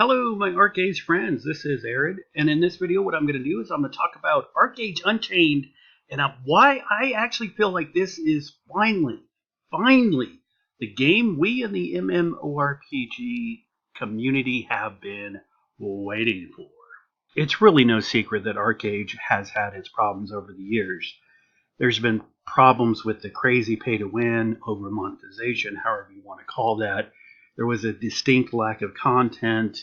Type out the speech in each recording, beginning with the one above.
Hello, my Archeage friends. This is Arid, and in this video, what I'm going to do is I'm going to talk about Archeage Unchained and why I actually feel like this is finally, the game we in the MMORPG community have been waiting for. It's really no secret that Archeage has had its problems over the years. There's been problems with the crazy pay-to-win, over monetization, however you want to call that. There was a distinct lack of content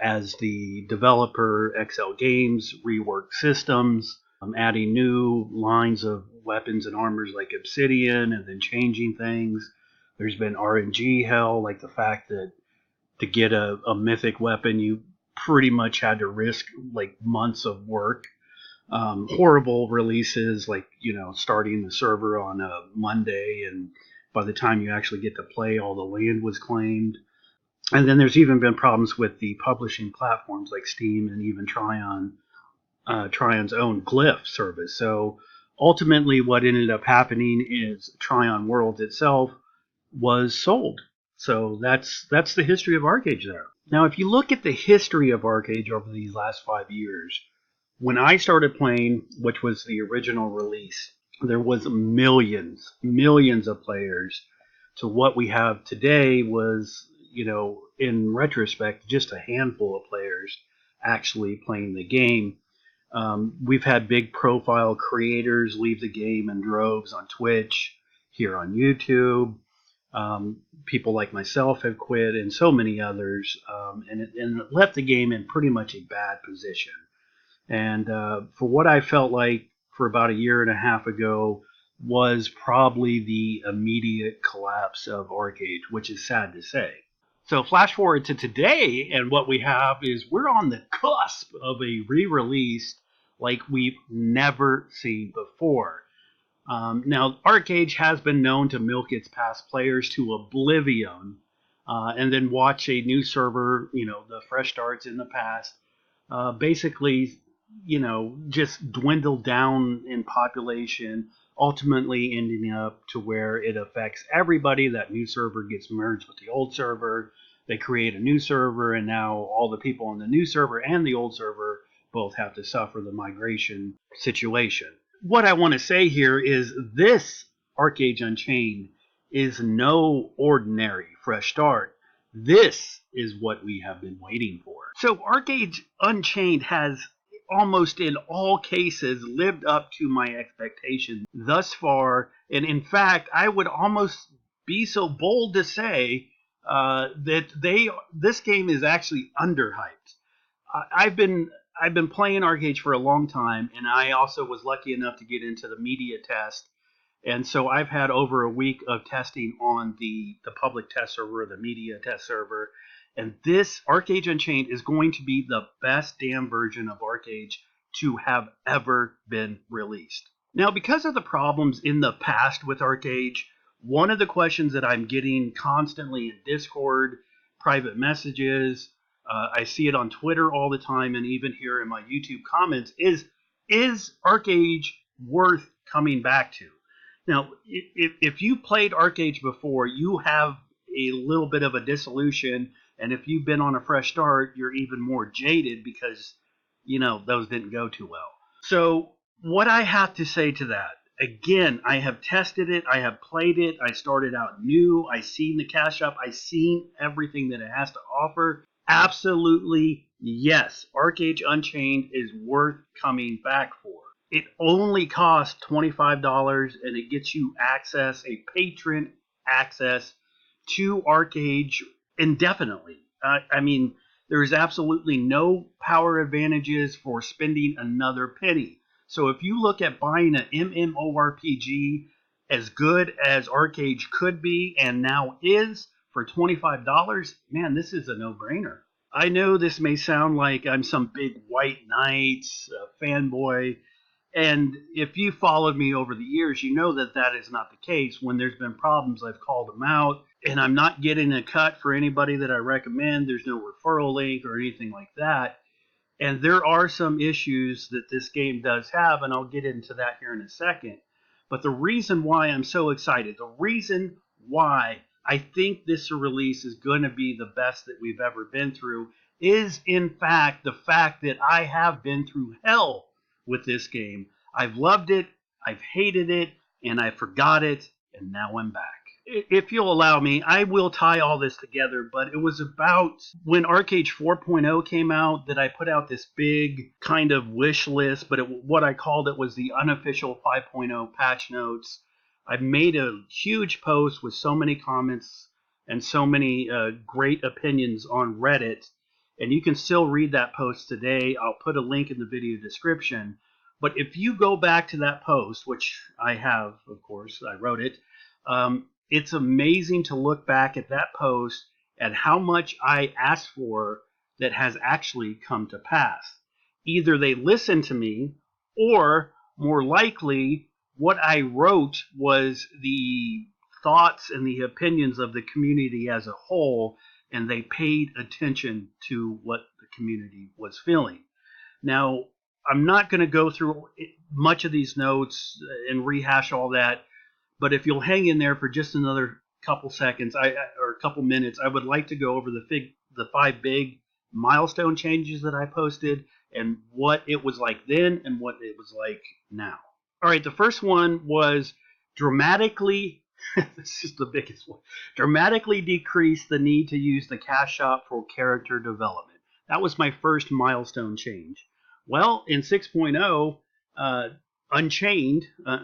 as the developer XL Games reworked systems, adding new lines of weapons and armors like Obsidian, and then changing things. There's been RNG hell, like the fact that to get a mythic weapon, you pretty much had to risk like months of work. Horrible releases, like starting the server on a Monday, and by the time you actually get to play, all the land was claimed. And then there's even been problems with the publishing platforms like Steam and even Trion's own Glyph service. So ultimately, what ended up happening is Trion Worlds itself was sold. So that's the history of Archeage there. Now, if you look at the history of Archeage over these last 5 years, when I started playing, which was the original release, there was millions of players. To what we have today was, in retrospect, just a handful of players actually playing the game. We've had big profile creators leave the game in droves on Twitch, here on YouTube. People like myself have quit, and so many others, and it left the game in pretty much a bad position. And for what I felt like for about a year and a half ago was probably the immediate collapse of Archeage, which is sad to say. So flash forward to today, and what we have is we're on the cusp of a re-release like we've never seen before. Now, Archeage has been known to milk its past players to oblivion, and then watch a new server, the fresh starts in the past, basically just dwindle down in population, ultimately ending up to where it affects everybody. That new server gets merged with the old server. They create a new server, and now all the people on the new server and the old server both have to suffer the migration situation. What I want to say here is this Archeage Unchained is no ordinary fresh start. This is what we have been waiting for. So Archeage Unchained has almost in all cases lived up to my expectations thus far, and in fact I would almost be so bold to say that this game is actually underhyped. I've been playing Archeage for a long time, and I also was lucky enough to get into the media test, and so I've had over a week of testing on the public test server, the media test server. And this Archeage Unchained is going to be the best damn version of Archeage to have ever been released. Now, because of the problems in the past with Archeage, one of the questions that I'm getting constantly in Discord, private messages, I see it on Twitter all the time, and even here in my YouTube comments, is Archeage worth coming back to? Now, if you played Archeage before, you have a little bit of a disillusion. And if you've been on a fresh start, you're even more jaded because, those didn't go too well. So what I have to say to that, again, I have tested it. I have played it. I started out new. I seen the cash up. I seen everything that it has to offer. Absolutely, yes. Archeage Unchained is worth coming back for. It only costs $25, and it gets you access, a patron access to Archeage indefinitely. There is absolutely no power advantages for spending another penny. So if you look at buying an MMORPG as good as Archeage could be and now is for $25, man, this is a no-brainer. I know this may sound like I'm some big white knight fanboy, and if you followed me over the years, you know that is not the case. When there's been problems, I've called them out, and I'm not getting a cut for anybody that I recommend. There's no referral link or anything like that. And there are some issues that this game does have, and I'll get into that here in a second. But the reason why I'm so excited, the reason why I think this release is going to be the best that we've ever been through, is in fact the fact that I have been through hell with this game. I've loved it, I've hated it, and I forgot it, and now I'm back. If you'll allow me, I will tie all this together, but it was about when Archeage 4.0 came out that I put out this big kind of wish list, but what I called it was the unofficial 5.0 patch notes. I made a huge post with so many comments and so many great opinions on Reddit, and you can still read that post today. I'll put a link in the video description. But if you go back to that post, which I have, of course, I wrote it, it's amazing to look back at that post and how much I asked for that has actually come to pass. Either they listened to me, or more likely, what I wrote was the thoughts and the opinions of the community as a whole, and they paid attention to what the community was feeling. Now, I'm not going to go through much of these notes and rehash all that, but if you'll hang in there for just another couple seconds or a couple minutes, I would like to go over the 5 big milestone changes that I posted and what it was like then and what it was like now. All right, the first one was dramatically, this is the biggest one, dramatically decrease the need to use the cash shop for character development. That was my first milestone change. Well, in 6.0, Unchained, I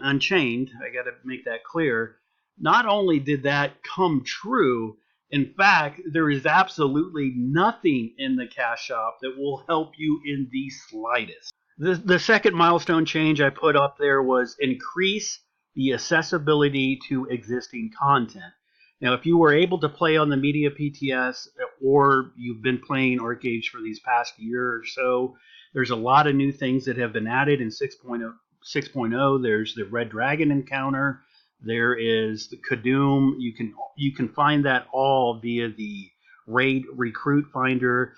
got to make that clear, not only did that come true, in fact, there is absolutely nothing in the cash shop that will help you in the slightest. The second milestone change I put up there was increase the accessibility to existing content. Now, if you were able to play on the Media PTS or you've been playing Archeage for these past year or so, there's a lot of new things that have been added in 6.0. There's the Red Dragon encounter. There is the Kadum. You can find that all via the Raid Recruit Finder.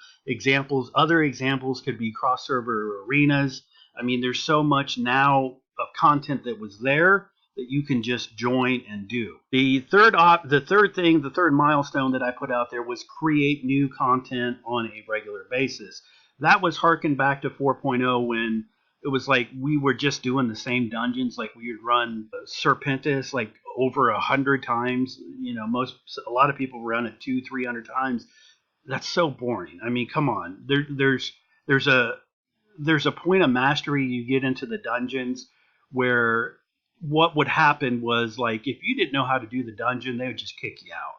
Other examples could be cross-server arenas. I mean, there's so much now of content that was there that you can just join and do. The third milestone that I put out there was create new content on a regular basis. That was harkened back to 4.0 when it was like we were just doing the same dungeons. Like we would run Serpentis like over 100 times. You know, a lot of people run it 200-300 times. That's so boring. I mean, come on. There's a point of mastery you get into the dungeons where what would happen was like if you didn't know how to do the dungeon, they would just kick you out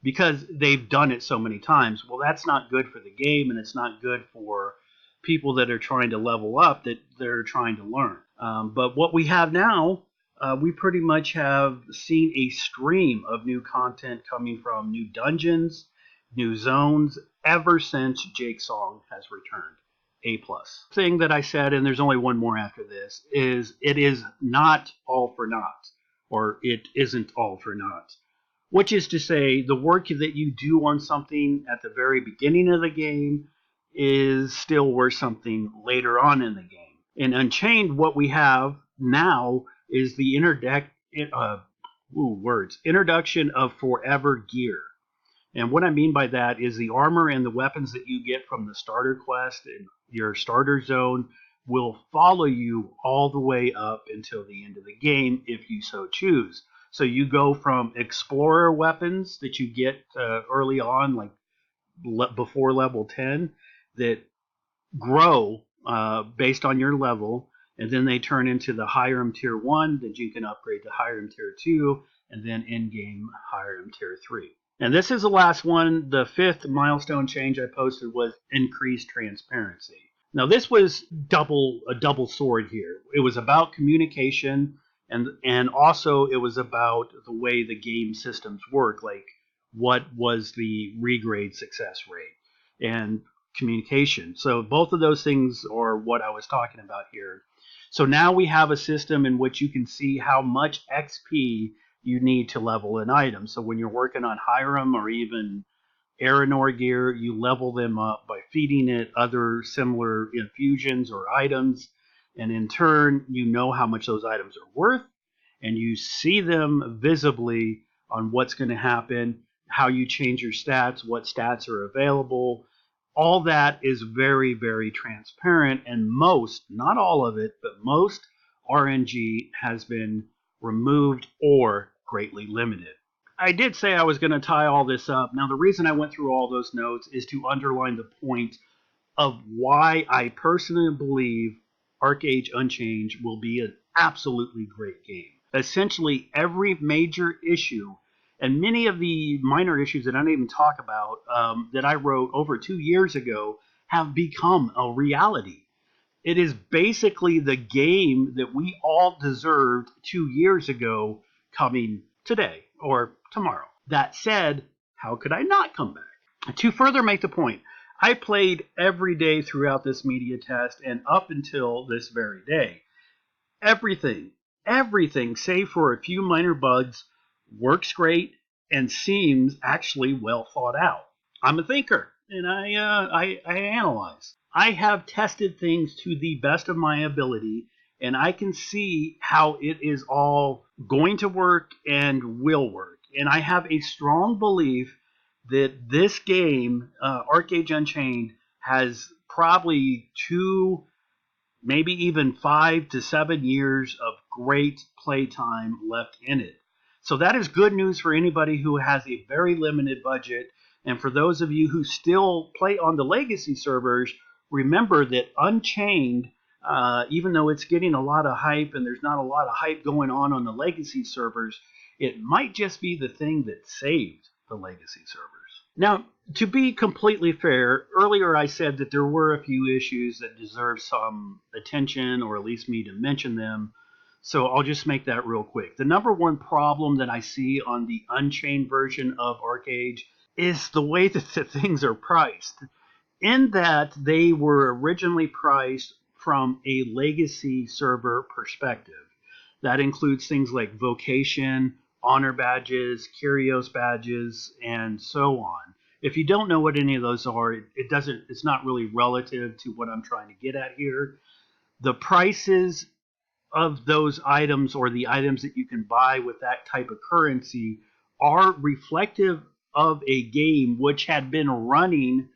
because they've done it so many times. Well, that's not good for the game, and it's not good for people that are trying to level up, that they're trying to learn. But what we have now, we pretty much have seen a stream of new content coming from new dungeons, new zones, ever since Jake Song has returned. A+. Thing that I said, and there's only one more after this, is it is not all for naught, or it isn't all for naught. Which is to say, the work that you do on something at the very beginning of the game is still worth something later on in the game. In Unchained, what we have now is the introduction of forever gear. And what I mean by that is the armor and the weapons that you get from the starter quest and your starter zone will follow you all the way up until the end of the game if you so choose. So you go from explorer weapons that you get early on, like before level 10, that grow based on your level, and then they turn into the Hiram Tier 1 that you can upgrade to Hiram Tier 2, and then in-game Hiram Tier 3. And this is the last one. The fifth milestone change I posted was increased transparency. Now this was a double sword here. It was about communication, and also it was about the way the game systems work, like what was the regrade success rate and communication. So both of those things are what I was talking about here. So now we have a system in which you can see how much XP you need to level an item. So when you're working on Hiram or even Aranor gear, you level them up by feeding it other similar infusions or items, and in turn you know how much those items are worth, and you see them visibly on what's going to happen, how you change your stats, what stats are available. All that is very, very transparent, and most, not all of it, but most RNG has been removed or greatly limited. I did say I was going to tie all this up. Now, the reason I went through all those notes is to underline the point of why I personally believe Archeage Unchained will be an absolutely great game. Essentially, every major issue and many of the minor issues that I didn't even talk about that I wrote over 2 years ago have become a reality. It is basically the game that we all deserved 2 years ago coming today or tomorrow. That said, how could I not come back? To further make the point, I played every day throughout this media test and up until this very day. Everything, save for a few minor bugs, works great and seems actually well thought out. I'm a thinker, and I analyze. I have tested things to the best of my ability, and I can see how it is all going to work and will work. And I have a strong belief that this game, Archeage Unchained, has probably 2, maybe even 5 to 7 years of great playtime left in it. So that is good news for anybody who has a very limited budget. And for those of you who still play on the legacy servers, remember that Unchained, even though it's getting a lot of hype and there's not a lot of hype going on the legacy servers, it might just be the thing that saved the legacy servers. Now, to be completely fair, earlier I said that there were a few issues that deserve some attention, or at least me to mention them. So I'll just make that real quick. The number one problem that I see on the Unchained version of Archeage is the way that the things are priced. In that they were originally priced from a legacy server perspective. That includes things like vocation, honor badges, curios badges, and so on. If you don't know what any of those are, it's not really relative to what I'm trying to get at here. The prices of those items, or the items that you can buy with that type of currency, are reflective of a game which had been running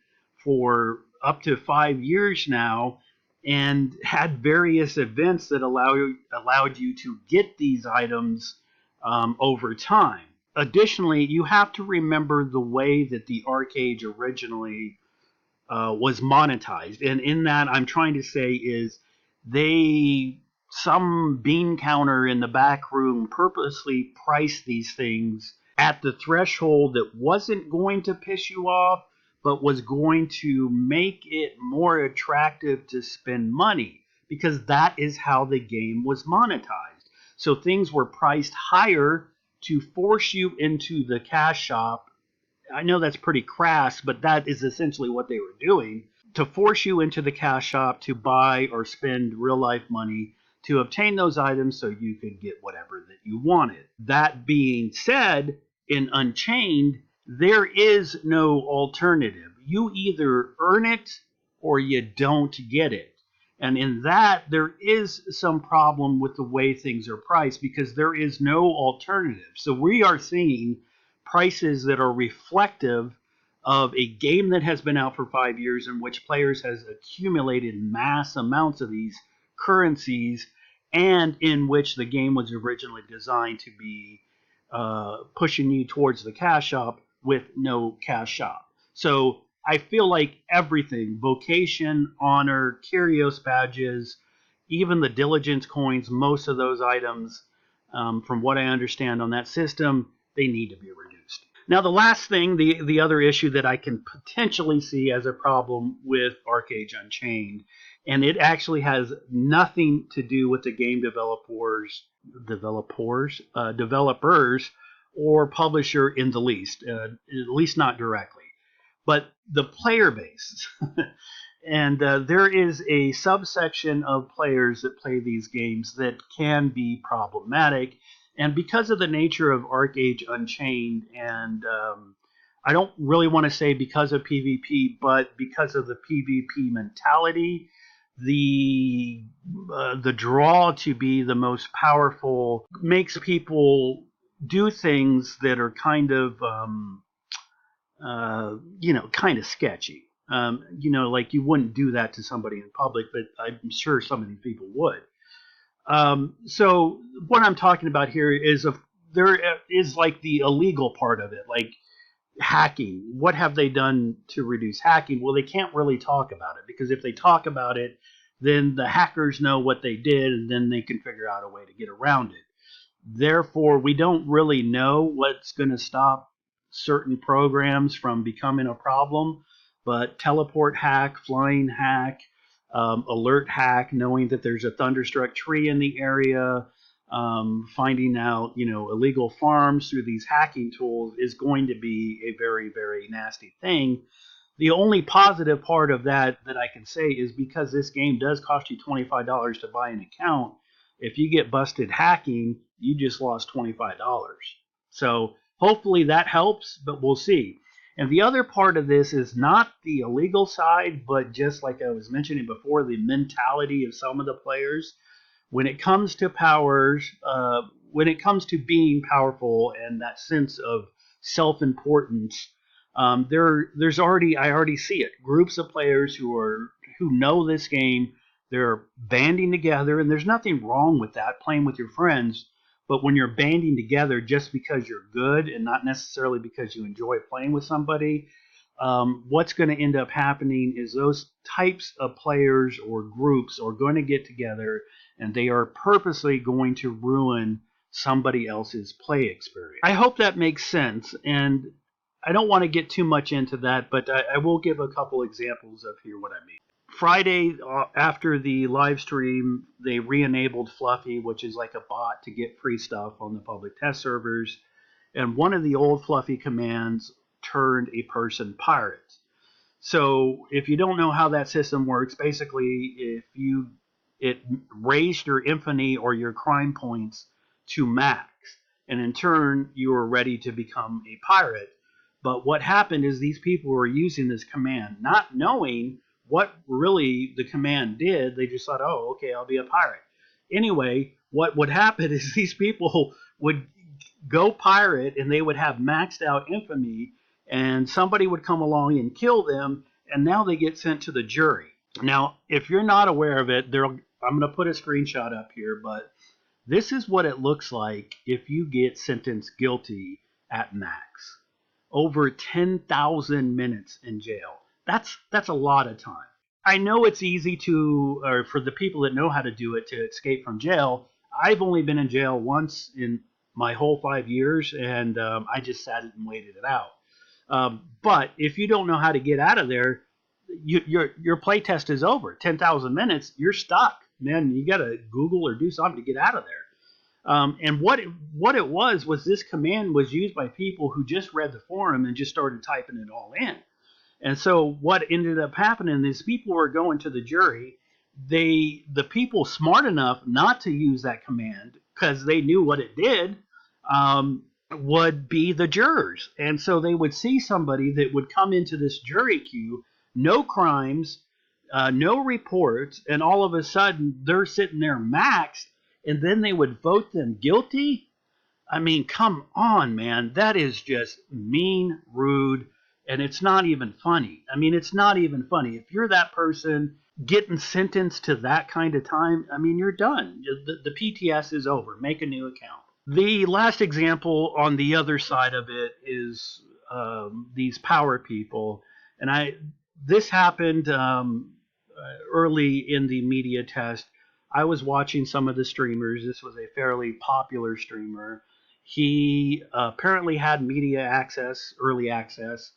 for up to 5 years now and had various events that allowed you to get these items over time. Additionally, you have to remember the way that the Archeage originally was monetized. And in that, I'm trying to say is some bean counter in the back room purposely priced these things at the threshold that wasn't going to piss you off, but was going to make it more attractive to spend money, because that is how the game was monetized. So things were priced higher to force you into the cash shop. I know that's pretty crass, but that is essentially what they were doing, to force you into the cash shop to buy or spend real life money to obtain those items so you could get whatever that you wanted. That being said, in Unchained, there is no alternative. You either earn it or you don't get it. And in that, there is some problem with the way things are priced, because there is no alternative. So we are seeing prices that are reflective of a game that has been out for 5 years, in which players has accumulated mass amounts of these currencies, and in which the game was originally designed to be pushing you towards the cash shop with no cash shop. So I feel like everything, vocation, honor, curios badges, even the diligence coins, most of those items, from what I understand on that system, they need to be reduced. Now, the last thing, the other issue that I can potentially see as a problem with Archeage Unchained, and it actually has nothing to do with the game developers or publisher in the least, at least not directly, but the player base. And there is a subsection of players that play these games that can be problematic. And because of the nature of Archeage Unchained, and I don't really want to say because of PvP, but because of the PvP mentality, the draw to be the most powerful makes people do things that are kind of kind of sketchy. Like you wouldn't do that to somebody in public, but I'm sure some of these people would. So what I'm talking about here is there is like the illegal part of it, like hacking. What have they done to reduce hacking? Well, they can't really talk about it because if they talk about it, then the hackers know what they did and then they can figure out a way to get around it. Therefore, we don't really know what's going to stop certain programs from becoming a problem, but teleport hack, flying hack, alert hack, knowing that there's a thunderstruck tree in the area, finding out, illegal farms through these hacking tools is going to be a very, very nasty thing. The only positive part of that I can say is because this game does cost you $25 to buy an account, if you get busted hacking, you just lost $25. So hopefully that helps, but we'll see. And the other part of this is not the illegal side, but just like I was mentioning before, the mentality of some of the players. When it comes to powers, when it comes to being powerful and that sense of self-importance, I already see it. Groups of players who know this game, they're banding together, and there's nothing wrong with that, playing with your friends. But when you're banding together just because you're good and not necessarily because you enjoy playing with somebody, what's going to end up happening is those types of players or groups are going to get together and they are purposely going to ruin somebody else's play experience. I hope that makes sense, and I don't want to get too much into that, but I will give a couple examples of here what I mean. Friday, after the live stream, they re-enabled Fluffy, which is like a bot to get free stuff on the public test servers. And one of the old Fluffy commands turned a person pirate. So if you don't know how that system works, basically it raised your infamy or your crime points to max. And in turn, you were ready to become a pirate. But what happened is these people were using this command, not knowing what really the command did. They just thought, oh, okay, I'll be a pirate. Anyway, what would happen is these people would go pirate and they would have maxed out infamy, and somebody would come along and kill them, and now they get sent to the jury. Now, if you're not aware of it, I'm going to put a screenshot up here, but this is what it looks like if you get sentenced guilty at max. Over 10,000 minutes in jail. That's a lot of time. I know it's easy or for the people that know how to do it, to escape from jail. I've only been in jail once in my whole 5 years, and I just sat and waited it out. But if you don't know how to get out of there, your play test is over. 10,000 minutes, you're stuck. Man, you got to Google or do something to get out of there. And what it was this command was used by people who just read the forum and just started typing it all in. And so what ended up happening is people were going to the jury. The people smart enough not to use that command because they knew what it did, would be the jurors. And so they would see somebody that would come into this jury queue, no crimes, no reports, and all of a sudden they're sitting there maxed, and then they would vote them guilty. I mean, come on, man. That is just mean, rude, and it's not even funny. I mean, it's not even funny. If you're that person getting sentenced to that kind of time, I mean, you're done. The PTS is over. Make a new account. The last example on the other side of it is these power people. And this happened early in the media test. I was watching some of the streamers. This was a fairly popular streamer. He apparently had media access, early access,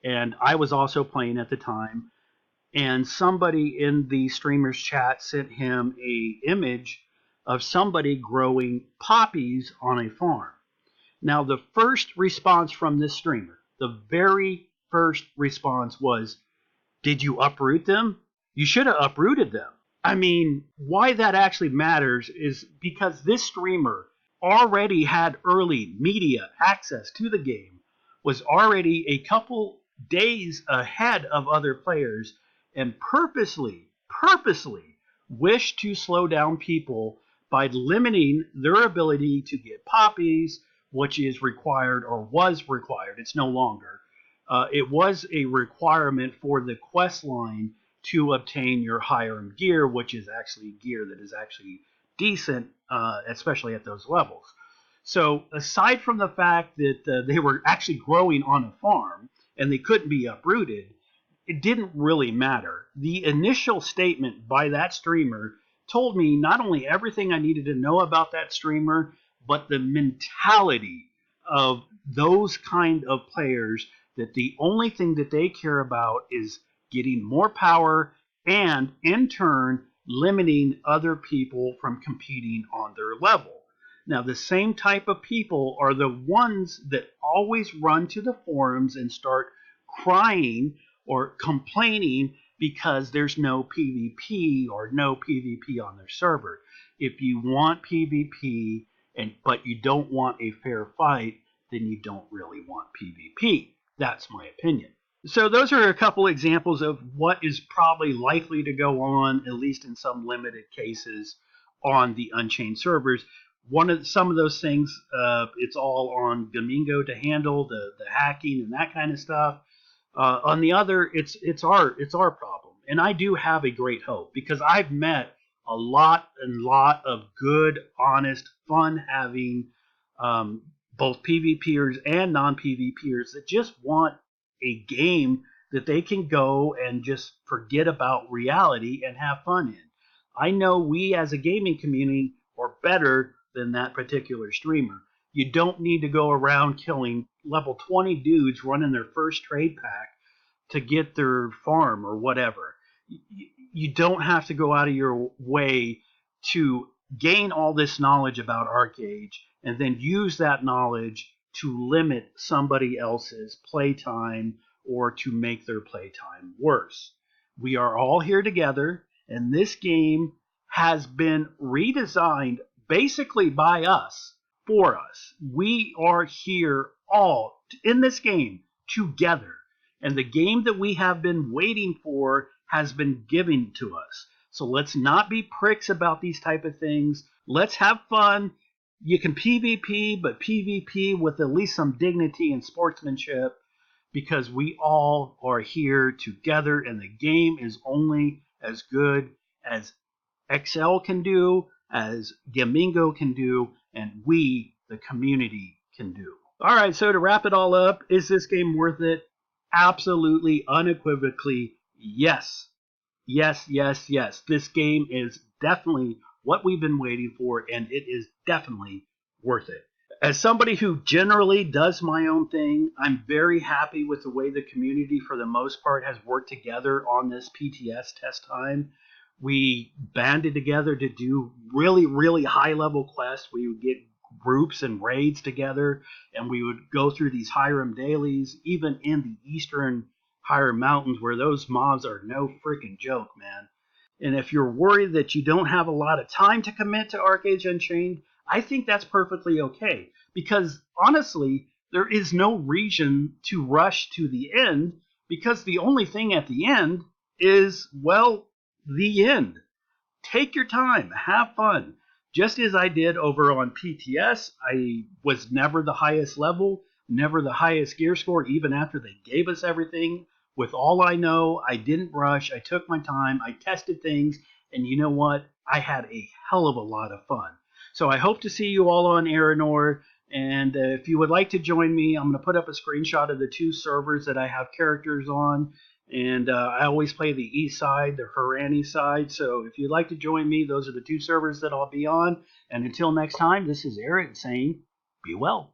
and I was also playing at the time. And somebody in the streamer's chat sent him an image of somebody growing poppies on a farm. Now, the first response from this streamer, the very first response was, "Did you uproot them? You should have uprooted them." I mean, why that actually matters is because this streamer already had early media access to the game, was already a couple days ahead of other players, and purposely wished to slow down people by limiting their ability to get poppies, which is required or was required. It's no longer. it was a requirement for the quest line to obtain your higher gear, which is actually gear that is actually decent, especially at those levels. So aside from the fact that they were actually growing on a farm and they couldn't be uprooted, it didn't really matter. The initial statement by that streamer told me not only everything I needed to know about that streamer, but the mentality of those kind of players, that the only thing that they care about is getting more power and, in turn, limiting other people from competing on their level. Now, the same type of people are the ones that always run to the forums and start crying or complaining because there's no PvP or no PvP on their server. If you want PvP but you don't want a fair fight, then you don't really want PvP. That's my opinion. So those are a couple examples of what is probably likely to go on, at least in some limited cases, on the Unchained servers. Some of those things, it's all on Gamingo to handle the hacking and that kind of stuff. On the other, it's our problem, and I do have a great hope because I've met a lot of good, honest, fun-having both PvPers and non-PvPers that just want a game that they can go and just forget about reality and have fun in. I know we as a gaming community are better than that particular streamer. You don't need to go around killing level 20 dudes running their first trade pack to get their farm or whatever. You don't have to go out of your way to gain all this knowledge about Archeage and then use that knowledge to limit somebody else's playtime or to make their playtime worse. We are all here together, and this game has been redesigned basically by us, for us. We are here all in this game together, and the game that we have been waiting for has been given to us. So let's not be pricks about these type of things. Let's have fun. You can PvP, but PvP with at least some dignity and sportsmanship, because we all are here together, and the game is only as good as XL can do, as Gamingo can do, and we, the community, can do. All right, so to wrap it all up, is this game worth it? Absolutely, unequivocally, yes. Yes, yes, yes. This game is definitely what we've been waiting for, and it is definitely worth it. As somebody who generally does my own thing, I'm very happy with the way the community, for the most part, has worked together on this PTS test time. We banded together to do really, really high-level quests. We would get groups and raids together, and we would go through these Hiram dailies, even in the eastern Hiram Mountains, where those mobs are no freaking joke, man. And if you're worried that you don't have a lot of time to commit to Archeage Unchained, I think that's perfectly okay. Because, honestly, there is no reason to rush to the end, because the only thing at the end is, well, the end. Take your time. Have fun. Just as I did over on PTS, I was never the highest level, never the highest gear score, even after they gave us everything. With all I know, I didn't rush. I took my time. I tested things. And you know what? I had a hell of a lot of fun. So I hope to see you all on Aranor. And if you would like to join me, I'm going to put up a screenshot of the 2 servers that I have characters on. And I always play the east side, the Harani side. So if you'd like to join me, those are the 2 servers that I'll be on. And until next time, this is Aaron saying, be well.